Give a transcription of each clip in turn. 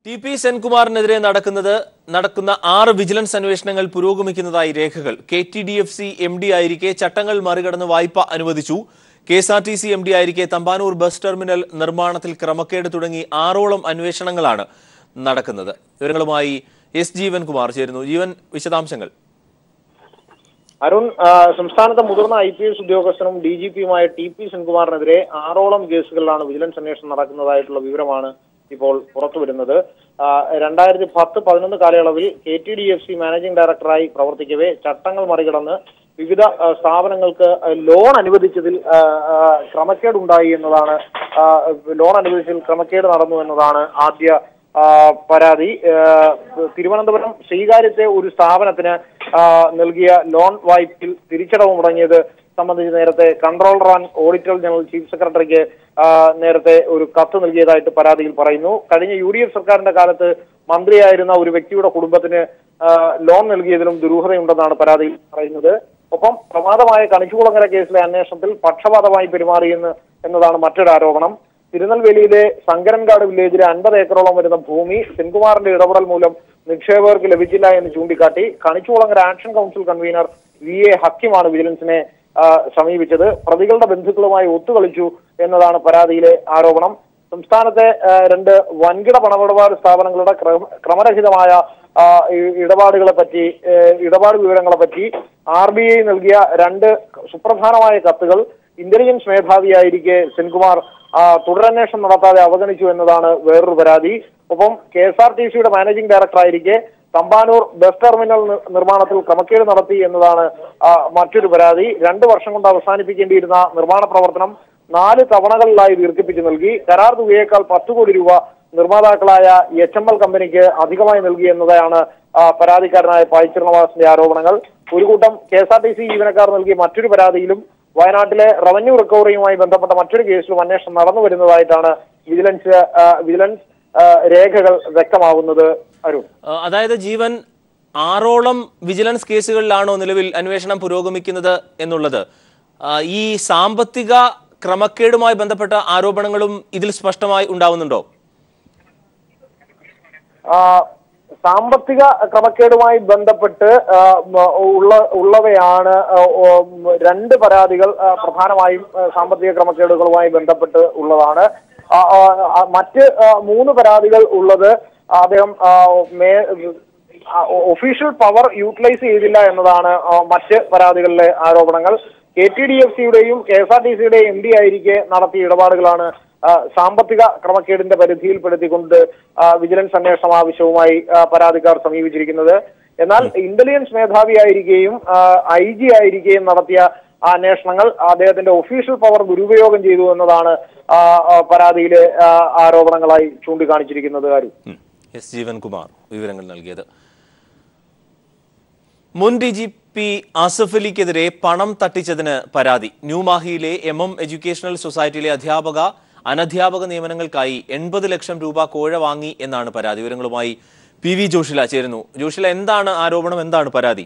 TP. സെൻകുമാറിനെതിരെ നടക്കുന്ന 6 vigilance അന്വേഷണങ്ങൾ പുരോഗമിക്കുന്നതായി രേഖകൾ. കെ.ടി.ഡി.എഫ്.സി. എം.ഡി ആയിരിക്കെ ചട്ടങ്ങൾ മറികടന്ന് വായ്പ അനുവദിച്ചു. കെ.എസ്.ആർ.ടി.സി. എം.ഡി ആയിരിക്കെ തമ്പാനൂർ ബസ് ടെർമിനൽ നിർമ്മാണത്തിൽ ക്രമക്കേട് തുടങ്ങി 6ഓളം അന്വേഷണങ്ങളാണ് നടക്കുന്നത്. വിവരങ്ങളുമായി എസ് ജീവൻകുമാർ ചേരുന്നു. ജീവൻ, വിശദാംശങ്ങൾ. അരുൺ, സംസ്ഥാനത്തെ മുതിർന്ന IPS ഉദ്യോഗസ്ഥനും DGP-യുമായ ടി.പി. സെൻകുമാറിനെതിരെ 6ഓളം കേസുകളിലാണ് വിജിലൻസ് അന്വേഷണം നടക്കുന്നതായിട്ടുള്ള വിവരമാണ് ഇപ്പോൾ പുറത്തുവരുന്നത്. 2010-11 കാലയളവിൽ KTDFC മാനേജിംഗ് ഡയറക്ടറായി പ്രവർത്തിക്കവേ ചട്ടങ്ങൾ മറികടന്ന് വിവിധ സ്ഥാപനങ്ങൾക്ക് ലോൺ അനുവദിച്ചതിൽ ക്രമക്കേടുണ്ടായി എന്നതാണ് ലോൺ അനുവദിച്ചതിൽ ക്രമക്കേട് നടന്നു എന്നതാണ് ആദ്യ പരാതി. തിരുവനന്തപുരം ശ്രീകാര്യത്തെ ഒരു സ്ഥാപനത്തിന് നൽകിയ ലോൺ വായ്പയിൽ തിരിച്ചടവ് മുടങ്ങിയത് സംബന്ധിച്ച് നേരത്തെ controller and auditor general chief സെക്രട്ടറിക്ക് നേരത്തെ ഒരു കത്ത് നൽകിയതായിട്ട് പരാതിയിൽ പറയുന്നു. കഴിഞ്ഞ UDF സർക്കാരിന്റെ കാലത്ത് മന്ത്രിയായിരുന്ന ഒരു വ്യക്തിയുടെ കുടുംബത്തിന് ലോൺ നൽകിയതിലും ദുരൂഹതയുണ്ടെന്നാണ് പരാതിയിൽ പറയുന്നത്. ഒപ്പം പ്രമാദമായ കണിച്ചുകുളങ്ങര കേസിലെ അന്വേഷണത്തിൽ പക്ഷപാതമായി എന്നതാണ് മറ്റൊരു ആരോപണം. തിരുനെൽവേലിയിലെ ശങ്കരൻകാട് വില്ലേജിലെ 50 ഏക്കറോളം വരുന്ന ഭൂമി സെൻകുമാറിന്റെ ഇടപെടൽ മൂലം നിക്ഷേപകർക്ക് ലഭിച്ചില്ല എന്ന് ചൂണ്ടിക്കാട്ടി Kanichukulangara action council convener VA ഹക്കിമാണ് വിജിലൻസിനെ സമീപിച്ചത്. പ്രതികളുടെ ബന്ധുക്കളുമായി ഒത്തുകളിച്ചു എന്നതാണ് പരാതിയിലെ ആരോപണം. സംസ്ഥാനത്തെ 2 വൻകിട പണമിടപാട് സ്ഥാപനങ്ങളുടെ ക്രമരഹിതമായ ഇടപാട് വിവരങ്ങളെ പറ്റി RBI നൽകിയ 2 സുപ്രധാനമായ കത്തുകൾ ഇന്റലിജൻസ് മേധാവിയായിരിക്കെ സെൻകുമാർ തുടരന്വേഷണം നടത്താതെ അവഗണിച്ചു എന്നതാണ് വേറൊരു പരാതി. ഒപ്പം KSRTC-യുടെ മാനേജിംഗ് ഡയറക്ടറായിരിക്കെ തമ്പാനൂർ ബസ് ടെർമിനൽ നിർമ്മാണത്തിൽ ക്രമക്കേട് നടത്തി എന്നതാണ് മറ്റൊരു പരാതി. 2 വർഷം കൊണ്ട് അവസാനിപ്പിക്കേണ്ടിയിരുന്ന നിർമ്മാണ പ്രവർത്തനം 4 തവണകളിലായി ദീർഘിപ്പിച്ചു നൽകി. കരാർ തുകയേക്കാൾ 10 കോടി രൂപ നിർമ്മാതാക്കളായ HML കമ്പനിക്ക് അധികമായി നൽകി എന്നതാണ് പരാതിക്കാരനായ പായ് ശ്രീനിവാസന്റെ ആരോപണങ്ങൾ. ഒരു കൂട്ടം KSRTC ജീവനക്കാർ നൽകിയ മറ്റൊരു പരാതിയിലും വയനാട്ടിലെ റവന്യൂ റിക്കവറിയുമായി ബന്ധപ്പെട്ട മറ്റൊരു കേസിലും അന്വേഷണം നടന്നു വരുന്നതായിട്ടാണ് വിജിലൻസ് രേഖകൾ വ്യക്തമാകുന്നത്. അരുൺ, അതായത് ജീവൻ 6ഓളം വിജിലൻസ് കേസുകളിലാണോ നിലവിൽ അന്വേഷണം പുരോഗമിക്കുന്നത് എന്നുള്ളത്? ഈ സാമ്പത്തിക ക്രമക്കേടുമായി ബന്ധപ്പെട്ട ആരോപണങ്ങളും ഇതിൽ സ്പഷ്ടമായി ഉണ്ടാവുന്നുണ്ടോ? സാമ്പത്തിക ക്രമക്കേടുമായി ബന്ധപ്പെട്ട് ഉള്ളവയാണ് 2 പരാതികൾ പ്രധാനമായും സാമ്പത്തിക ക്രമക്കേടുകളുമായി ബന്ധപ്പെട്ട് ഉള്ളതാണ്. മറ്റ് 3 പരാതികൾ ഉള്ളത് അദ്ദേഹം ഒഫീഷ്യൽ പവർ യൂട്ടിലൈസ് ചെയ്തില്ല എന്നതാണ് മറ്റ് പരാതികളിലെ ആരോപണങ്ങൾ. KTDFC-യുടെയും KSRTC-യുടെയും MD ആയിരിക്കെ നടത്തിയ ഇടപാടുകളാണ് സാമ്പത്തിക ക്രമക്കേടിന്റെ പരിധിയിൽപ്പെടുത്തിക്കൊണ്ട് വിജിലൻസ് അന്വേഷണം ആവശ്യവുമായി പരാതിക്കാർ സമീപിച്ചിരിക്കുന്നത്. എന്നാൽ ഇന്റലിജൻസ് മേധാവിയായിരിക്കെയും IG ആയിരിക്കെയും നടത്തിയ അന്വേഷണങ്ങൾ അദ്ദേഹത്തിന്റെ ഒഫീഷ്യൽ പവർ ദുരുപയോഗം ചെയ്തു എന്നതാണ് പരാതിയിലെ ആരോപണങ്ങളായി ചൂണ്ടിക്കാണിച്ചിരിക്കുന്നത്. എസ് ജീവൻകുമാർ വിവരങ്ങൾ നൽകിയത്. മുൻ DGP ആസിഫ് അലിക്കെതിരെ പണം തട്ടിച്ചതിന് പരാതി. ന്യൂമാഹിയിലെ MM എഡ്യൂക്കേഷണൽ സൊസൈറ്റിയിലെ അനധ്യാപക നിയമനങ്ങൾക്കായി 80 ലക്ഷം രൂപ കോഴ വാങ്ങി എന്നാണ് പരാതി. വിവരങ്ങളുമായി PV ജോഷില ചേരുന്നു. ജോഷില, എന്താണ് ആരോപണം, എന്താണ് പരാതി?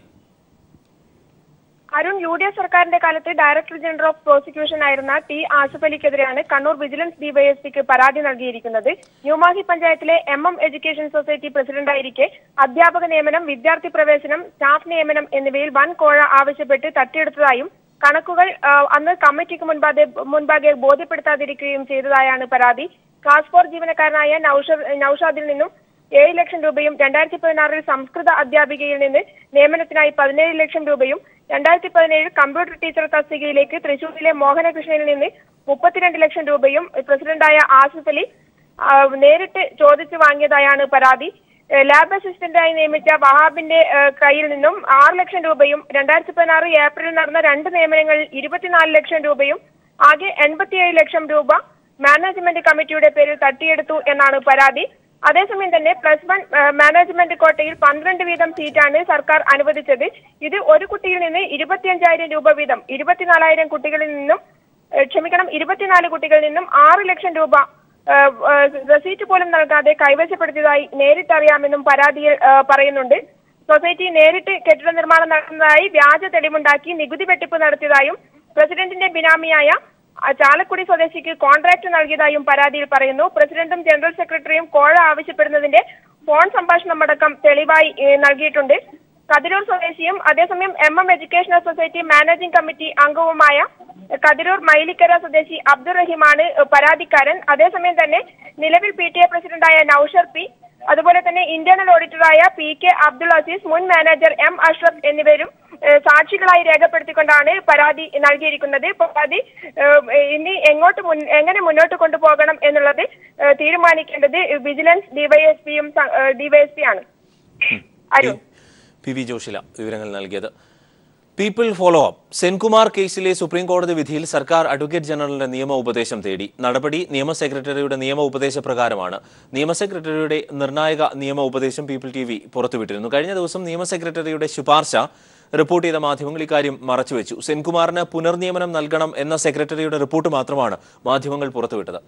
അരുൺ, UDF സർക്കാരിന്റെ കാലത്ത് ഡയറക്ടർ ജനറൽ ഓഫ് പ്രോസിക്യൂഷൻ ആയിരുന്ന T. ആസിഫ് അലിക്കെതിരെയാണ് കണ്ണൂർ വിജിലൻസ് DYSPക്ക് പരാതി നൽകിയിരിക്കുന്നത്. ന്യൂമാഹി പഞ്ചായത്തിലെ MM എഡ്യൂക്കേഷൻ സൊസൈറ്റി പ്രസിഡന്റായിരിക്കെ അധ്യാപക നിയമനം, വിദ്യാർത്ഥി പ്രവേശനം, സ്റ്റാഫ് നിയമനം എന്നിവയിൽ വൻ കോഴ ആവശ്യപ്പെട്ട് തട്ടിയെടുത്തതായും കണക്കുകൾ അന്ന് കമ്മിറ്റിക്ക് മുൻപാകെ ബോധ്യപ്പെടുത്താതിരിക്കുകയും ചെയ്തതായാണ് പരാതി. ക്ലാസ് 4 ജീവനക്കാരനായ നൌഷാദിൽ നിന്നും 7 ലക്ഷം രൂപയും 2016-ൽ സംസ്കൃത അധ്യാപികയിൽ നിന്ന് നിയമനത്തിനായി 17 ലക്ഷം രൂപയും 2017 കമ്പ്യൂട്ടർ ടീച്ചർ തസ്തികയിലേക്ക് തൃശൂരിലെ മോഹനകൃഷ്ണനിൽ നിന്ന് 32 ലക്ഷം രൂപയും പ്രസിഡന്റായ ആസിഫ് അലി നേരിട്ട് ചോദിച്ചു വാങ്ങിയതായാണ് പരാതി. ലാബ് അസിസ്റ്റന്റായി നിയമിച്ച വഹാബിന്റെ കയ്യിൽ നിന്നും 6 ലക്ഷം രൂപയും 2016 ഏപ്രിലിൽ നടന്ന 2 നിയമനങ്ങളിൽ 24 ലക്ഷം രൂപയും ആകെ 87 ലക്ഷം രൂപ മാനേജ്മെന്റ് കമ്മിറ്റിയുടെ പേരിൽ തട്ടിയെടുത്തു എന്നാണ് പരാതി. അതേസമയം തന്നെ +1 മാനേജ്മെന്റ് കോട്ടയിൽ 12 വീതം സീറ്റാണ് സർക്കാർ അനുവദിച്ചത്. ഇത് ഒരു കുട്ടിയിൽ നിന്ന് 25,000 രൂപ വീതം 24 കുട്ടികളിൽ നിന്നും 24 കുട്ടികളിൽ നിന്നും 6 ലക്ഷം രൂപ റെസീറ്റ് പോലും നൽകാതെ കൈവശപ്പെടുത്തിയതായി നേരിട്ടറിയാമെന്നും പരാതിയിൽ പറയുന്നുണ്ട്. സൊസൈറ്റി നേരിട്ട് കെട്ടിട നിർമ്മാണം നടത്തുന്നതായി വ്യാജ തെളിവുണ്ടാക്കി നികുതി വെട്ടിപ്പ് നടത്തിയതായും പ്രസിഡന്റിന്റെ ബിനാമിയായ ചാലക്കുടി സ്വദേശിക്ക് കോൺട്രാക്ട് നൽകിയതായും പരാതിയിൽ പറയുന്നു. പ്രസിഡന്റും ജനറൽ സെക്രട്ടറിയും കോഴ ആവശ്യപ്പെടുന്നതിന്റെ ഫോൺ സംഭാഷണമടക്കം തെളിവായി നൽകിയിട്ടുണ്ട്. കതിരൂർ സ്വദേശിയും അതേസമയം MM educational society managing committee അംഗവുമായ കതിരൂർ മൈലിക്കര സ്വദേശി അബ്ദുറഹിമാണ് പരാതിക്കാരൻ. അതേസമയം തന്നെ നിലവിൽ PTA പ്രസിഡന്റായ നൌഷർ P, അതുപോലെ തന്നെ ഇന്റേണൽ ഓഡിറ്ററായ PK അബ്ദുൾ അസീസ്, മുൻ മാനേജർ M അഷ്റഫ് എന്നിവരും സാക്ഷികളായി രേഖപ്പെടുത്തിക്കൊണ്ടാണ് പരാതി നൽകിയിരിക്കുന്നത്. പരാതി ഇനി എങ്ങനെ മുന്നോട്ട് കൊണ്ടുപോകണം എന്നുള്ളത് തീരുമാനിക്കേണ്ടത് വിജിലൻസ് ഡിവൈഎസ്പി ആണ്. അരുൺ PV ജോഷില വിവരങ്ങൾ നൽകിയത്. People follow up. സെൻകുമാർ കേസിലെ സുപ്രീം കോടതി വിധിയിൽ സർക്കാർ അഡ്വക്കേറ്റ് ജനറലിന്റെ നിയമ ഉപദേശം തേടി. നടപടി നിയമ സെക്രട്ടറിയുടെ നിയമ ഉപദേശപ്രകാരമാണ്. നിയമ സെക്രട്ടറിയുടെ നിർണായക നിയമ ഉപദേശം പീപ്പിൾ TV പുറത്തുവിട്ടിരുന്നു. കഴിഞ്ഞ ദിവസം നിയമ സെക്രട്ടറിയുടെ ശുപാർശ റിപ്പോർട്ട് ചെയ്ത മാധ്യമങ്ങൾ ഇക്കാര്യം മറച്ചുവെച്ചു. സെൻകുമാറിന് പുനർനിയമനം നൽകണം എന്ന സെക്രട്ടറിയുടെ റിപ്പോർട്ട് മാത്രമാണ് മാധ്യമങ്ങൾ പുറത്തുവിട്ടത്.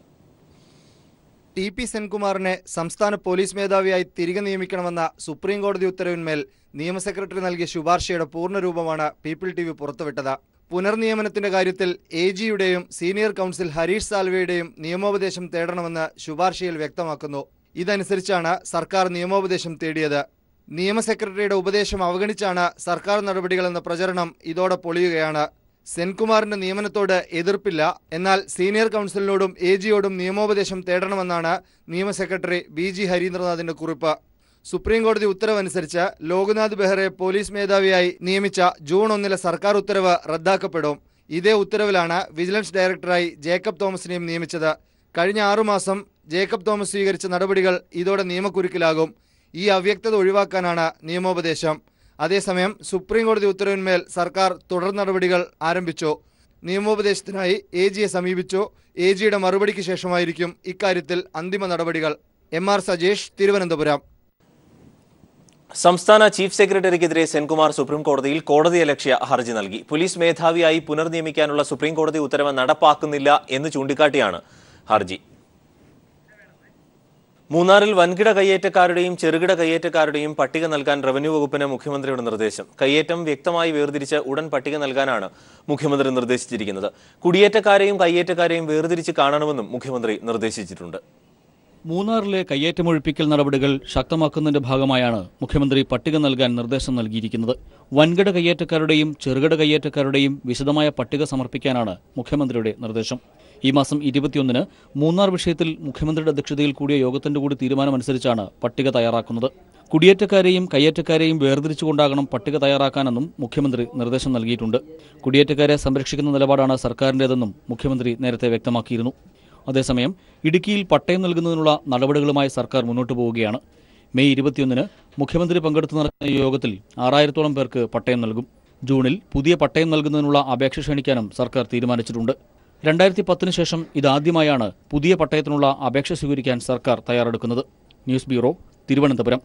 TP സെൻകുമാറിനെ സംസ്ഥാന പോലീസ് മേധാവിയായി തിരികെ നിയമിക്കണമെന്ന സുപ്രീം കോടതി ഉത്തരവിന്മേൽ നിയമ സെക്രട്ടറി നൽകിയ ശുപാർശയുടെ പൂർണ്ണരൂപമാണ് പീപ്പിൾ TV പുറത്തുവിട്ടത്. പുനർനിയമനത്തിന്റെ കാര്യത്തിൽ AGയുടെയും സീനിയർ കൗൺസിൽ ഹരീഷ് സാൽവെയുടെയും നിയമോപദേശം തേടണമെന്ന് ശുപാർശയിൽ വ്യക്തമാക്കുന്നു. ഇതനുസരിച്ചാണ് സർക്കാർ നിയമോപദേശം തേടിയത്. നിയമ സെക്രട്ടറിയുടെ ഉപദേശം അവഗണിച്ചാണ് സർക്കാർ നടപടികളെന്ന പ്രചരണം ഇതോടെ പൊളിയുകയാണ്. സെൻകുമാറിന്റെ നിയമനത്തോട് എതിർപ്പില്ല, എന്നാൽ സീനിയർ കൗൺസിലിനോടും AGയോടും നിയമോപദേശം തേടണമെന്നാണ് നിയമ സെക്രട്ടറി BG ഹരീന്ദ്രനാഥിന്റെ കുറിപ്പ്. സുപ്രീം കോടതി ഉത്തരവനുസരിച്ച് ലോക്നാഥ് ബെഹ്റയെ പോലീസ് മേധാവിയായി നിയമിച്ച ജൂൺ 1 സർക്കാർ ഉത്തരവ് റദ്ദാക്കപ്പെടും. ഇതേ ഉത്തരവിലാണ് വിജിലൻസ് ഡയറക്ടറായി ജേക്കബ് തോമസിനെയും നിയമിച്ചത്. കഴിഞ്ഞ 6 മാസം ജേക്കബ് തോമസ് സ്വീകരിച്ച നടപടികൾ ഇതോടെ നിയമക്കുരുക്കിലാകും. ഈ അവ്യക്തത ഒഴിവാക്കാനാണ് നിയമോപദേശം. അതേസമയം സുപ്രീം കോടതി ഉത്തരവിന്മേൽ സർക്കാർ തുടർ നടപടികൾ ആരംഭിച്ചു. നിയമോപദേശത്തിനായി AGയെ സമീപിച്ചു. AGയുടെ മറുപടിക്ക് ശേഷമായിരിക്കും ഇക്കാര്യത്തിൽ അന്തിമ നടപടികൾ. MR സജേഷ്, തിരുവനന്തപുരം. സംസ്ഥാന ചീഫ് സെക്രട്ടറിക്കെതിരെ സെൻകുമാർ സുപ്രീം കോടതിയിൽ കോടതിയലക്ഷ്യ ഹർജി നൽകി. പോലീസ് മേധാവിയായി പുനർനിയമിക്കാനുള്ള സുപ്രീം കോടതി ഉത്തരവ് നടപ്പാക്കുന്നില്ല എന്ന് ചൂണ്ടിക്കാട്ടിയാണ് ഹർജി. മൂന്നാറിൽ വൻകിട കയ്യേറ്റക്കാരുടെയും ചെറുകിട കയ്യേറ്റക്കാരുടെയും പട്ടിക നൽകാൻ റവന്യൂ വകുപ്പിന് മുഖ്യമന്ത്രിയുടെ നിർദ്ദേശം. കയ്യേറ്റം വ്യക്തമായി വേർതിരിച്ച് ഉടൻ പട്ടിക നൽകാനാണ് മുഖ്യമന്ത്രി നിർദ്ദേശിച്ചിരിക്കുന്നത്. കുടിയേറ്റക്കാരെയും കയ്യേറ്റക്കാരെയും വേർതിരിച്ച് കാണണമെന്നും മുഖ്യമന്ത്രി നിർദ്ദേശിച്ചിട്ടുണ്ട്. മൂന്നാറിലെ കയ്യേറ്റമൊഴിപ്പിക്കൽ നടപടികൾ ശക്തമാക്കുന്നതിന്റെ ഭാഗമായാണ് മുഖ്യമന്ത്രി പട്ടിക നൽകാൻ നിർദ്ദേശം നൽകിയിരിക്കുന്നത്. വൻകിട കയ്യേറ്റക്കാരുടെയും ചെറുകിട കയ്യേറ്റക്കാരുടെയും വിശദമായ പട്ടിക സമർപ്പിക്കാനാണ് മുഖ്യമന്ത്രിയുടെ നിർദ്ദേശം. ഈ മാസം 21-ന് മൂന്നാർ വിഷയത്തിൽ മുഖ്യമന്ത്രിയുടെ അധ്യക്ഷതയിൽ കൂടിയ യോഗത്തിന്റെ കൂടി തീരുമാനമനുസരിച്ചാണ് പട്ടിക തയ്യാറാക്കുന്നത്. കുടിയേറ്റക്കാരെയും കയ്യേറ്റക്കാരെയും വേർതിരിച്ചുകൊണ്ടാകണം പട്ടിക തയ്യാറാക്കാനെന്നും മുഖ്യമന്ത്രി നിർദ്ദേശം നൽകിയിട്ടുണ്ട്. കുടിയേറ്റക്കാരെ സംരക്ഷിക്കുന്ന നിലപാടാണ് സർക്കാരിന്റേതെന്നും മുഖ്യമന്ത്രി നേരത്തെ വ്യക്തമാക്കിയിരുന്നു. അതേസമയം ഇടുക്കിയിൽ പട്ടയം നൽകുന്നതിനുള്ള നടപടികളുമായി സർക്കാർ മുന്നോട്ടു പോവുകയാണ്. മെയ് 21-ന് മുഖ്യമന്ത്രി പങ്കെടുത്തു നടക്കുന്ന യോഗത്തിൽ 6000-ഓളം പേർക്ക് പട്ടയം നൽകും. ജൂണിൽ പുതിയ പട്ടയം നൽകുന്നതിനുള്ള അപേക്ഷ ക്ഷണിക്കാനും സർക്കാർ തീരുമാനിച്ചിട്ടുണ്ട്. 2010-ന് ശേഷം ഇതാദ്യമായാണ് പുതിയ പട്ടയത്തിനുള്ള അപേക്ഷ സ്വീകരിക്കാൻ സർക്കാർ തയ്യാറെടുക്കുന്നത്. News bureau, Thiruvananthapuram.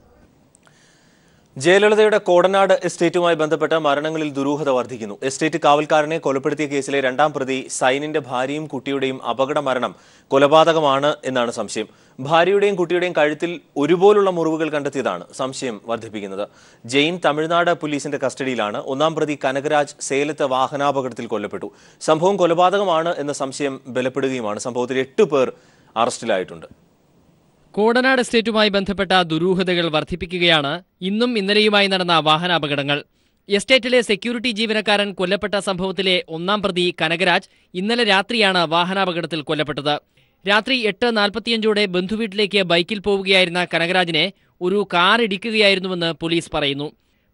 ജയലളിതയുടെ കോടനാട് എസ്റ്റേറ്റുമായി ബന്ധപ്പെട്ട മരണങ്ങളിൽ ദുരൂഹത വർദ്ധിക്കുന്നു. എസ്റ്റേറ്റ് കാവൽക്കാരനെ കൊലപ്പെടുത്തിയ കേസിലെ 2ാം പ്രതി സൈനിന്റെ ഭാര്യയും കുട്ടിയുടെയും അപകട മരണം കൊലപാതകമാണ് എന്നാണ് സംശയം. ഭാര്യയുടെയും കുട്ടിയുടെയും കഴുത്തിൽ ഒരുപോലുള്ള മുറിവുകൾ കണ്ടെത്തിയതാണ് സംശയം വർദ്ധിപ്പിക്കുന്നത്. ജെയിൻ തമിഴ്നാട് പോലീസിന്റെ കസ്റ്റഡിയിലാണ്. 1ാം പ്രതി കനകരാജ് സേലത്ത് വാഹനാപകടത്തിൽ കൊല്ലപ്പെട്ടു. സംഭവം കൊലപാതകമാണ് എന്ന സംശയം ബലപ്പെടുകയുമാണ്. സംഭവത്തിൽ 8 പേർ അറസ്റ്റിലായിട്ടുണ്ട്. കോടനാട് എസ്റ്റേറ്റുമായി ബന്ധപ്പെട്ട ദുരൂഹതകൾ വർദ്ധിപ്പിക്കുകയാണ് ഇന്നും ഇന്നലെയുമായി നടന്ന വാഹനാപകടങ്ങൾ. എസ്റ്റേറ്റിലെ സെക്യൂരിറ്റി ജീവനക്കാരൻ കൊല്ലപ്പെട്ട സംഭവത്തിലെ 1ാം പ്രതി കനകരാജ് ഇന്നലെ രാത്രിയാണ് വാഹനാപകടത്തിൽ കൊല്ലപ്പെട്ടത്. രാത്രി 8:45 ബന്ധുവീട്ടിലേക്ക് ബൈക്കിൽ പോവുകയായിരുന്ന കനകരാജിനെ ഒരു കാർ ഇടിക്കുകയായിരുന്നുവെന്ന് പോലീസ് പറയുന്നു.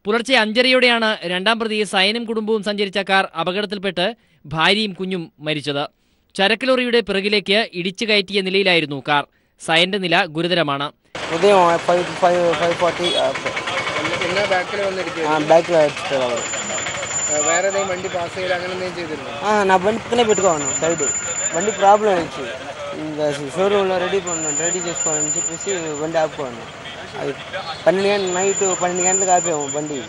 പുലർച്ചെ 5:30യോടെയാണ് 2ാം പ്രതി സൈനും കുടുംബവും സഞ്ചരിച്ച കാർ അപകടത്തിൽപ്പെട്ട് ഭാര്യയും കുഞ്ഞും മരിച്ചത്. ചരക്ക് ലോറിയുടെ പിറകിലേക്ക് ഇടിച്ചു കയറ്റിയ നിലയിലായിരുന്നു കാർ. സൈന്റെ നില ഗുരുതരമാണ്. బండి ప్రాబ్లం అయింది. షోరూంలో రెడీ చేసుకోవాలని చెప్పేసి బండి ఆపుకోండి. అది 12 గంటలకు ఆపాము బండి.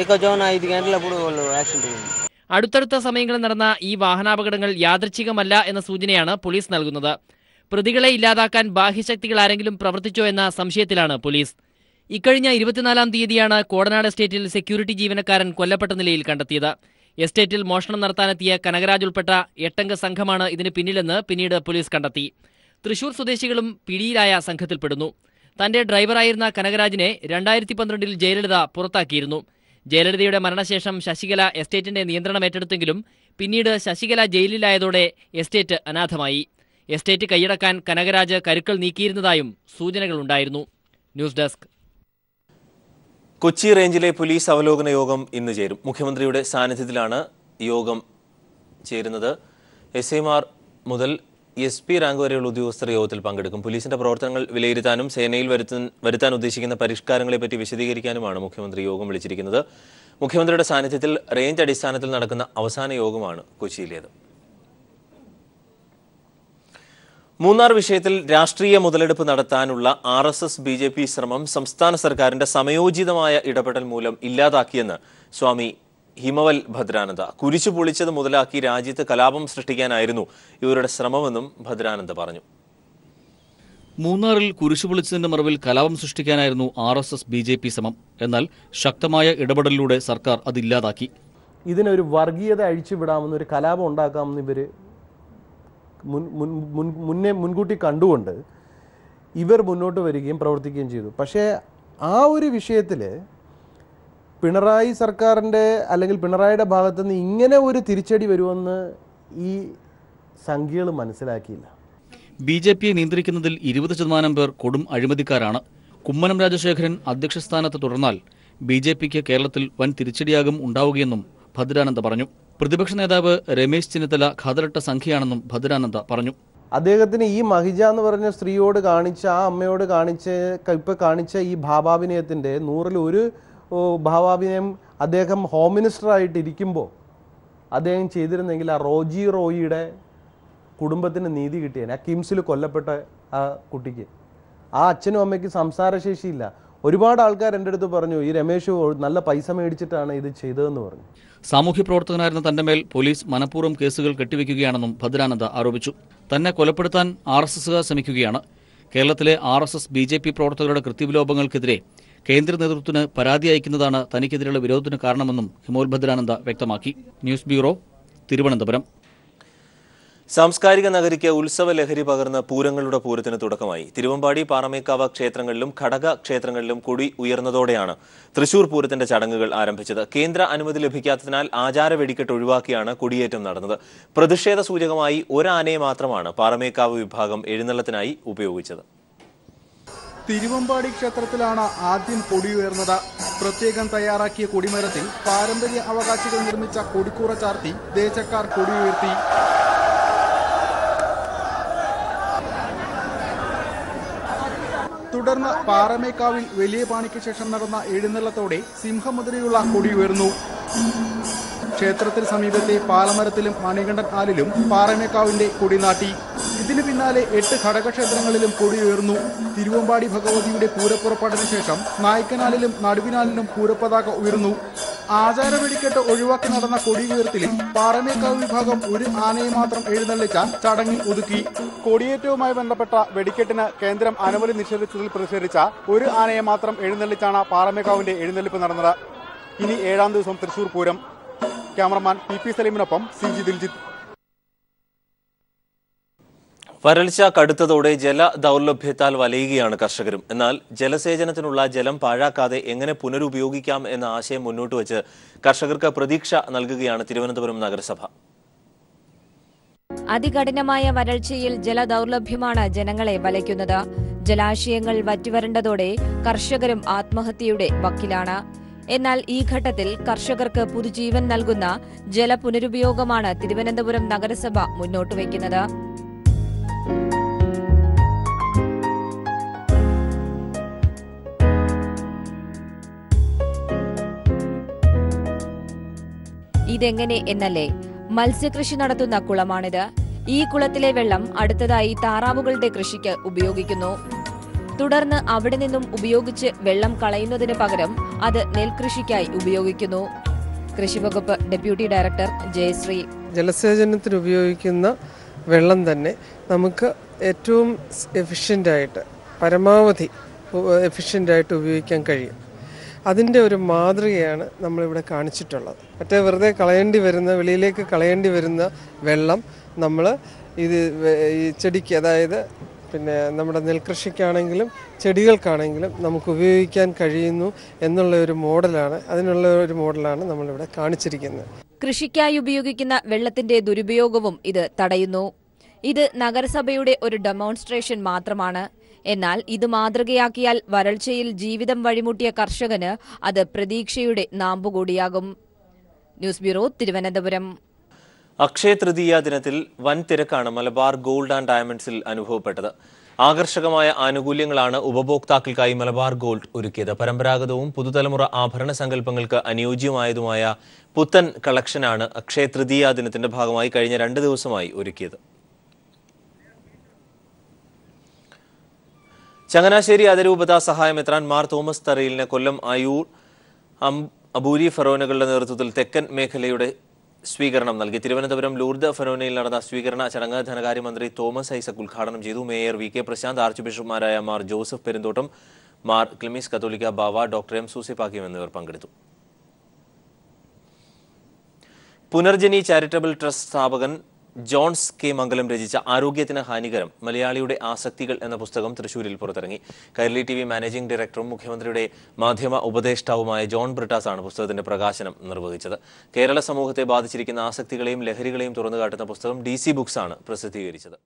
ఏకజోన 5 గంటలప్పుడు వాళ్ళు యాక్సిడెంట్ అయింది. അടുത്തടുത്ത സമയങ്ങളിൽ നടന്ന ഈ വാഹനാപകടങ്ങൾ യാദൃച്ഛികമല്ല എന്ന സൂചനയാണ് പോലീസ് നൽകുന്നത്. പ്രതികളെ ഇല്ലാതാക്കാൻ ബാഹ്യശക്തികൾ ആരെങ്കിലും പ്രവർത്തിച്ചോ എന്ന സംശയത്തിലാണ് പോലീസ്. ഇക്കഴിഞ്ഞ 24-ാം തീയതിയാണ് കോടനാട് എസ്റ്റേറ്റിൽ സെക്യൂരിറ്റി ജീവനക്കാരൻ കൊല്ലപ്പെട്ട നിലയിൽ കണ്ടെത്തിയത്. എസ്റ്റേറ്റിൽ മോഷണം നടത്താനെത്തിയ കനകരാജ് ഉൾപ്പെട്ട 8-അംഗ സംഘമാണ് ഇതിന് പിന്നിലെന്ന് പിന്നീട് പോലീസ് കണ്ടെത്തി. തൃശൂർ സ്വദേശികളും പിടിയിലായ സംഘത്തിൽപ്പെടുന്നു. തന്റെ ഡ്രൈവറായിരുന്ന കനകരാജിനെ 2012 ജയലളിത പുറത്താക്കിയിരുന്നു. ജയലളിതയുടെ മരണശേഷം ശശികല എസ്റ്റേറ്റിന്റെ നിയന്ത്രണം ഏറ്റെടുത്തെങ്കിലും പിന്നീട് ശശികല ജയിലിലായതോടെ എസ്റ്റേറ്റ് അനാഥമായി. എസ്റ്റേറ്റ് കൈയടക്കാൻ കനകരാജ് കരുക്കൾ നീക്കിയിരുന്നതായും സൂചനകളുണ്ടായിരുന്നു. News desk. കൊച്ചി റേഞ്ചിലെ പോലീസ് അവലോകന യോഗം ഇന്ന് ചേരും. മുഖ്യമന്ത്രിയുടെ സാന്നിധ്യത്തിലാണ് യോഗം ചേരുന്നത്. SIമാർ മുതൽ SP റാങ്ക് വരെയുള്ള ഉദ്യോഗസ്ഥർ യോഗത്തിൽ പങ്കെടുക്കും. പോലീസിന്റെ പ്രവർത്തനങ്ങൾ വിലയിരുത്താനും സേനയിൽ വരുത്താൻ ഉദ്ദേശിക്കുന്ന പരിഷ്കാരങ്ങളെപ്പറ്റി വിശദീകരിക്കാനുമാണ് മുഖ്യമന്ത്രി യോഗം വിളിച്ചിരിക്കുന്നത്. മുഖ്യമന്ത്രിയുടെ സാന്നിധ്യത്തിൽ റേഞ്ച് അടിസ്ഥാനത്തിൽ നടക്കുന്ന അവസാന യോഗമാണ് കൊച്ചിയിലേത്. മൂന്നാർ വിഷയത്തിൽ രാഷ്ട്രീയ മുതലെടുപ്പ് നടത്താനുള്ള RSS BJP ശ്രമം സംസ്ഥാന സർക്കാരിന്റെ സമയോചിതമായ ഇടപെടൽ മൂലം ഇല്ലാതാക്കിയെന്ന് സ്വാമി ഹിമവൽ ഭദ്രാനന്ദ. കുരിശു പൊളിച്ചത് മുതലാക്കി രാജ്യത്ത് കലാപം സൃഷ്ടിക്കാനായിരുന്നു ഇവരുടെ ശ്രമമെന്നും ഭദ്രാനന്ദ പറഞ്ഞു. മൂന്നാറിൽ കുരിശു പൊളിച്ചതിന്റെ മറവിൽ കലാപം സൃഷ്ടിക്കാനായിരുന്നു RSS BJP ശ്രമം. എന്നാൽ ശക്തമായ ഇടപെടലിലൂടെ സർക്കാർ അതില്ലാതാക്കി. ഇതിനൊരു വർഗീയത അഴിച്ചുവിടാമെന്നൊരു കലാപം ഉണ്ടാക്കാമെന്ന് ഇവർ മുൻകൂട്ടി കണ്ടുകൊണ്ട് ഇവർ മുന്നോട്ട് വരികയും പ്രവർത്തിക്കുകയും ചെയ്തു. പക്ഷേ ആ ഒരു വിഷയത്തിൽ പിണറായി സർക്കാരിൻ്റെ അല്ലെങ്കിൽ പിണറായിയുടെ ഭാഗത്തുനിന്ന് ഇങ്ങനെ ഒരു തിരിച്ചടി വരുമെന്ന് ഈ സംഖ്യകൾ മനസ്സിലാക്കിയില്ല. BJPയെ നിയന്ത്രിക്കുന്നതിൽ 20% പേർ കൊടും അഴിമതിക്കാരാണ്. കുമ്മനം രാജശേഖരൻ അധ്യക്ഷസ്ഥാനത്ത് തുടർന്നാൽ BJPക്ക് കേരളത്തിൽ വൻ തിരിച്ചടിയാകും ഉണ്ടാവുകയെന്നും ഭദ്രാനന്ദ പറഞ്ഞു. പ്രതിപക്ഷ നേതാവ് രമേശ് ചെന്നിത്തല ഖാതറിട്ട സംഖ്യയാണെന്നും ഭദ്രാനന്ദ പറഞ്ഞു. അദ്ദേഹത്തിന് ഈ മഹിജ എന്ന് പറഞ്ഞ സ്ത്രീയോട് കാണിച്ച, ആ അമ്മയോട് ഇപ്പം കാണിച്ച ഈ ഭാവാഭിനയത്തിൻ്റെ 100-ൽ 1 ഭാവാഭിനയം അദ്ദേഹം ഹോം മിനിസ്റ്ററായിട്ടിരിക്കുമ്പോൾ അദ്ദേഹം ചെയ്തിരുന്നെങ്കിൽ ആ റോജി റോയിയുടെ കുടുംബത്തിന് നീതി കിട്ടിയേനെ. ആ കിംസിൽ കൊല്ലപ്പെട്ട ആ കുട്ടിക്ക്, ആ അച്ഛനും അമ്മയ്ക്ക് സംസാരശേഷിയില്ല. ഒരുപാട് ആൾക്കാർ എൻ്റെ അടുത്ത് പറഞ്ഞു, ഈ രമേശ് നല്ല പൈസ മേടിച്ചിട്ടാണ് ഇത് ചെയ്തതെന്ന് പറഞ്ഞു. സാമൂഹ്യ പ്രവർത്തകനായിരുന്ന തന്റെ മേൽ പോലീസ് മനഃപൂർവ്വം കേസുകൾ കെട്ടിവെക്കുകയാണെന്നും ഭദ്രാനന്ദ ആരോപിച്ചു. തന്നെ കൊലപ്പെടുത്താൻ RSSകാർ ശ്രമിക്കുകയാണ്. കേരളത്തിലെ RSS BJP പ്രവർത്തകരുടെ കൃത്യവിലോപങ്ങൾക്കെതിരെ കേന്ദ്ര നേതൃത്വത്തിന് പരാതി അയക്കുന്നതാണ് തനിക്കെതിരെയുള്ള വിരോധത്തിന് കാരണമെന്നും ഹിമോൽ ഭദ്രാനന്ദ വ്യക്തമാക്കി. News bureau, Thiruvananthapuram. സാംസ്കാരിക നഗരിക്ക് ഉത്സവ ലഹരി പകർന്ന് പൂരങ്ങളുടെ പൂരത്തിന് തുടക്കമായി. തിരുവമ്പാടി, പാറമേക്കാവ് ക്ഷേത്രങ്ങളിലും ഘടക ക്ഷേത്രങ്ങളിലും കൊടി ഉയർന്നതോടെയാണ് തൃശൂർ പൂരത്തിന്റെ ചടങ്ങുകൾ ആരംഭിച്ചത്. കേന്ദ്ര അനുമതി ലഭിക്കാത്തതിനാൽ ആചാര വെടിക്കെട്ട് ഒഴിവാക്കിയാണ് കൊടിയേറ്റം നടന്നത്. പ്രതിഷേധ സൂചകമായി ഒരാനയെ മാത്രമാണ് പാറമേക്കാവ് വിഭാഗം എഴുന്നള്ളത്തിനായി ഉപയോഗിച്ചത്. തിരുവമ്പാടി ക്ഷേത്രത്തിലാണ് ആദ്യം കൊടിയുയർന്നത്. പ്രത്യേകം തയ്യാറാക്കിയ കൊടിമരത്തിൽ പാരമ്പര്യ അവകാശികൾ നിർമ്മിച്ച കൊടിക്കൂറ ചാർത്തി ദേശക്കാർ കൊടിയുയർത്തി. തുടർന്ന് പാറമേക്കാവിൽ വലിയ പാണിക്ക് ശേഷം നടന്ന എഴുന്നള്ളത്തോടെ സിംഹമുദ്രയുള്ള കൊടിയുയർന്നു. ക്ഷേത്രത്തിന് സമീപത്തെ പാലമരത്തിലും മണികണ്ഠൻ ആലിലും പാറമേക്കാവിന്റെ കൊടി നാട്ടി. ഇതിന് പിന്നാലെ 8 ഘടകക്ഷേത്രങ്ങളിലും കൊടിയുയർന്നു. തിരുവമ്പാടി ഭഗവതിയുടെ പൂരപ്പുറപ്പാടിന് ശേഷം നായ്ക്കനാലിലും നടുവിനാലിലും പൂരപ്പതാക ഉയർന്നു. ആചാര വെടിക്കെട്ട് ഒഴിവാക്കി നടന്ന കൊടിയുയർത്തലിൽ പാറമേക്കാവ് വിഭാഗം ഒരു ആനയെ മാത്രം എഴുന്നള്ളിച്ച ചടങ്ങിൽ ഒതുക്കി. കൊടിയേറ്റവുമായി ബന്ധപ്പെട്ട വെടിക്കെട്ടിന് കേന്ദ്രം അനുമതി നിഷേധിച്ചതിൽ പ്രതിഷേധിച്ച ഒരു ആനയെ മാത്രം എഴുന്നള്ളിച്ചാണ് പാറമേക്കാവിന്റെ എഴുന്നള്ളിപ്പ് നടന്നത്. ഇനി 7ാം ദിവസം Thrissur Pooram. Cameraman PP സലീമിനൊപ്പം CG Diljith. വരൾച്ച കടുത്തതോടെ ജല ദൗർലഭ്യത്താൽ വലയുകയാണ് കർഷകരും. എന്നാൽ ജലസേചനത്തിനുള്ള ജലം പാഴാക്കാതെ എങ്ങനെ പുനരുപയോഗിക്കാം എന്ന ആശയം മുന്നോട്ട് വെച്ച് കർഷകർക്ക് പ്രതീക്ഷ നൽകുകയാണ് തിരുവനന്തപുരം നഗരസഭ. അതികഠിനമായ വരൾച്ചയിൽ ജലദൗർലഭ്യമാണ് ജനങ്ങളെ വലയ്ക്കുന്നത്. ജലാശയങ്ങൾ വറ്റിവരണ്ടതോടെ കർഷകരും ആത്മഹത്യയുടെ വക്കിലാണ്. എന്നാൽ ഈ ഘട്ടത്തിൽ കർഷകർക്ക് പുതുജീവൻ നൽകുന്ന ജലപുനരുപയോഗമാണ് തിരുവനന്തപുരം നഗരസഭ മുന്നോട്ട് വയ്ക്കുന്നത്. ഇതെങ്ങനെ എന്നല്ലേ? മത്സ്യകൃഷി നടത്തുന്ന കുളമാണിത്. ഈ കുളത്തിലെ വെള്ളം അടുത്തതായി താറാവുകളുടെ കൃഷിക്ക് ഉപയോഗിക്കുന്നു. തുടർന്ന് അവിടെ നിന്നും ഉപയോഗിച്ച് വെള്ളം കളയുന്നതിന് പകരം അത് നെൽകൃഷിക്കായി ഉപയോഗിക്കുന്നു. കൃഷിവകുപ്പ് ഡെപ്യൂട്ടി ഡയറക്ടർ ജയശ്രീ, ജലസേചനത്തിന് ഉപയോഗിക്കുന്ന വെള്ളം തന്നെ നമുക്ക് ഏറ്റവും എഫിഷ്യൻ്റായിട്ട്, പരമാവധി എഫിഷ്യൻ്റായിട്ട് ഉപയോഗിക്കാൻ കഴിയും. അതിൻ്റെ ഒരു മാതൃകയാണ് നമ്മളിവിടെ കാണിച്ചിട്ടുള്ളത്. മറ്റേ വെറുതെ വെളിയിലേക്ക് കളയേണ്ടി വരുന്ന വെള്ളം നമ്മൾ ഇത് ഈ ചെടിക്ക്, അതായത് പിന്നെ നമ്മുടെ നെൽകൃഷിക്കാണെങ്കിലും ചെടികൾക്കാണെങ്കിലും നമുക്ക് ഉപയോഗിക്കാൻ കഴിയുന്നു എന്നുള്ള ഒരു മോഡലാണ്, അതിനുള്ള ഒരു മോഡലാണ് നമ്മളിവിടെ കാണിച്ചിരിക്കുന്നത്. കൃഷിക്കായി ഉപയോഗിക്കുന്ന വെള്ളത്തിന്റെ ദുരുപയോഗവും ഇത് തടയുന്നു. ഇത് നഗരസഭയുടെ ഒരു ഡെമോൺസ്ട്രേഷൻ മാത്രമാണ്. എന്നാൽ ഇത് മാതൃകയാക്കിയാൽ വരൾച്ചയിൽ ജീവിതം വഴിമുട്ടിയ കർഷകന് അത് പ്രതീക്ഷയുടെ നാമ്പുകൂടിയാകും. News bureau, Thiruvananthapuram. അക്ഷയ തൃതീയ ദിനത്തിൽ വൻ തിരക്കാണ് മലബാർ ഗോൾഡ് ആൻഡ് ഡയമണ്ട്സിൽ അനുഭവപ്പെട്ടത്. ആകർഷകമായ ആനുകൂല്യങ്ങളാണ് ഉപഭോക്താക്കൾക്കായി മലബാർ ഗോൾഡ് ഒരുക്കിയത്. പരമ്പരാഗതവും പുതുതലമുറ ആഭരണ സങ്കല്പങ്ങൾക്ക് അനുയോജ്യമായതുമായ പുത്തൻ കളക്ഷനാണ് അക്ഷയ തൃതീയ ദിനത്തിന്റെ ഭാഗമായി കഴിഞ്ഞ 2 ദിവസമായി ഒരുക്കിയത്. ചങ്ങനാശ്ശേരി അതിരൂപത സഹായമെത്രാൻ മാർ തോമസ് തറയിലിന് കൊല്ലം അയൂർ അബൂരി ഫെറോനകളുടെ നേതൃത്വത്തിൽ തെക്കൻ മേഖലയുടെ സ്വീകരണം നൽകി. തിരുവനന്തപുരം ലൂർദ് ഫെറോനയിൽ നടന്ന സ്വീകരണ ചടങ്ങ് ധനകാര്യമന്ത്രി തോമസ് ഐസക് ഉദ്ഘാടനം ചെയ്തു. Mayor V K Prashanth, arch ബിഷപ്പുമാരായ മാർ ജോസഫ് പെരുന്തോട്ടം, മാർ ക്ലിമീസ് കത്തോലിക്ക ബാവ, ഡോക്ടർ എം സൂസിപ്പാക്യം എന്നിവർ പങ്കെടുത്തു. പുനർജനി ചാരിറ്റബിൾ ട്രസ്റ്റ് സ്ഥാപകൻ ജോൺസ് കെ മംഗലം രചിച്ച ആരോഗ്യത്തിന് ഹാനികരം മലയാളിയുടെ ആസക്തികൾ എന്ന പുസ്തകം തൃശൂരിൽ പുറത്തിറങ്ങി. കൈരളി TV മാനേജിംഗ് ഡയറക്ടറും മുഖ്യമന്ത്രിയുടെ മാധ്യമ ഉപദേഷ്ടാവുമായ ജോൺ ബ്രിട്ടാസാണ് പുസ്തകത്തിന്റെ പ്രകാശനം നിർവഹിച്ചത്. കേരള സമൂഹത്തെ ബാധിച്ചിരിക്കുന്ന ആസക്തികളെയും ലഹരികളെയും തുറന്നുകാട്ടുന്ന പുസ്തകം DC ബുക്സ് ആണ് പ്രസിദ്ധീകരിച്ചത്.